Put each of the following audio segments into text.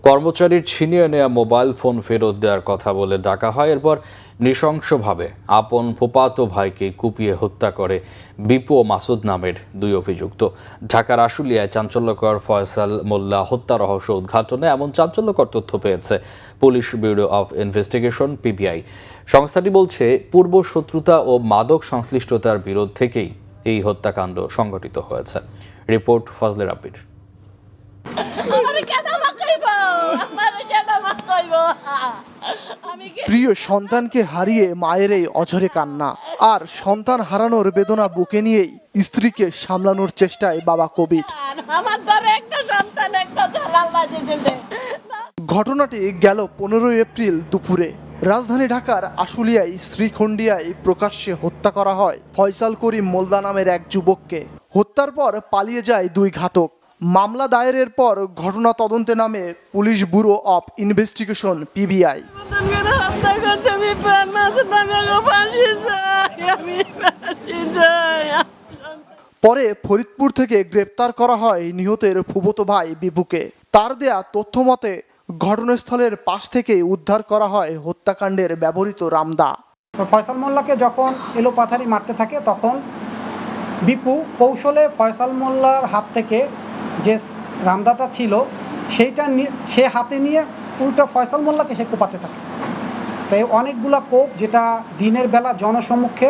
কর্মচারীর ছিনিয়ে নেওয়া মোবাইল ফোন ফেরত দেওয়ার কথা বলে ডাকা হয়। এরপর নৃশংসভাবে আপন ফুফাতো ভাইকে কুপিয়ে হত্যা করে বিপু ও মাসুদ নামের দুই অভিযুক্ত। ঢাকার আশুলিয়ায় চাঞ্চল্যকর ফয়সাল মোল্লা হত্যা রহস্য উদ্ঘাটনে এমন চাঞ্চল্যকর তথ্য পেয়েছে police bureau of investigation PBI. সংস্থাটি বলছে, পূর্ব শত্রুতা ও মাদক সংশ্লিষ্টতার বিরোধ থেকেই এই হত্যাকাণ্ড সংঘটিত হয়েছে। রিপোর্ট ফজলে রাব্বির। প্রিয় সন্তানকে হারিয়ে মায়ের এই অঝরে কান্না আর সন্তান হারানোর বেদনা বুকে নিয়েই স্ত্রীকে সামলানোর চেষ্টায় বাবা কবির। ঘটনাটি গেল 15 এপ্রিল দুপুরে রাজধানী ঢাকার আশুলিয়ায় শ্রীখন্ডিয়ায় প্রকাশ্যে হত্যা করা হয় ফয়সাল করিম মোল্লা নামের এক যুবককে। হত্যার পর পালিয়ে যায় দুই ঘাতক। মামলা দায়েরের পর ঘটনা তদন্তে নামে police bureau of investigation PBI. পরে ফরিদপুর থেকে গ্রেপ্তার করা হয় নিহতের ফুফাতো ভাই বিপুকে। তার দেয়া তথ্য মতে ঘটনাস্থলের পাশ থেকে উদ্ধার করা হয় হত্যাকাণ্ডের ব্যবহৃত রামদা। ফয়সাল মোল্লাকে যখন এলোপাথারি মারতে থাকে তখন বিপু কৌশলে ফয়সাল মোল্লার হাত থেকে যে রামদাটা ছিল সেইটা সে হাতে নিয়ে উল্টো ফয়সাল মোল্লাকে সে কোপাতে থাকে। তাই অনেকগুলা কোপ, যেটা দিনের বেলা জনসম্মুখে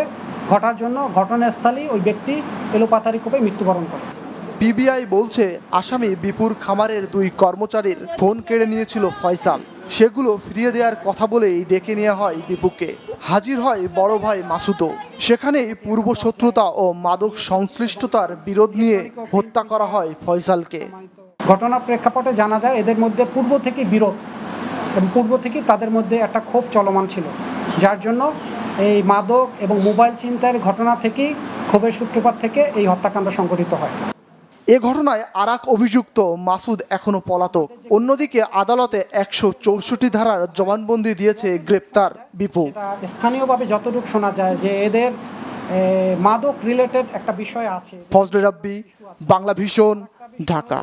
ঘটার জন্য ঘটনাস্থলেই ওই ব্যক্তি এলোপাথারি কোপে মৃত্যুবরণ করে। পিবিআই বলছে, আসামি বিপুর খামারের দুই কর্মচারীর ফোন কেড়ে নিয়েছিল ফয়সাল। সেগুলো ফিরিয়ে দেওয়ার কথা বলেই ডেকে নেওয়া হয় বিপুকে। হাজির হয় বড় ভাই মাসুদও। সেখানেই পূর্ব শত্রুতা ও মাদক সংশ্লিষ্টতার বিরোধ নিয়ে হত্যা করা হয় ফয়সালকে। ঘটনার প্রেক্ষাপটে জানা যায় এদের মধ্যে পূর্ব থেকে বিরোধ এবং পূর্ব থেকে তাদের মধ্যে একটা ক্ষোভ চলমান ছিল, যার জন্য এই মাদক এবং মোবাইল ছিনতাইয়ের ঘটনা থেকেই ক্ষোভের সূত্রপাত থেকে এই হত্যাকাণ্ড সংঘটিত হয়। এ ঘটনায় আরেক অভিযুক্ত মাসুদ এখনো পলাতক। অন্যদিকে আদালতে 164 ধারার জবানবন্দি দিয়েছে গ্রেপ্তার বিপু। স্থানীয়ভাবে যতটুকু শোনা যায় যে এদের মাদক রিলেটেড একটা বিষয় আছে। ফজলে রাব্বি, বাংলা ভিশন, ঢাকা।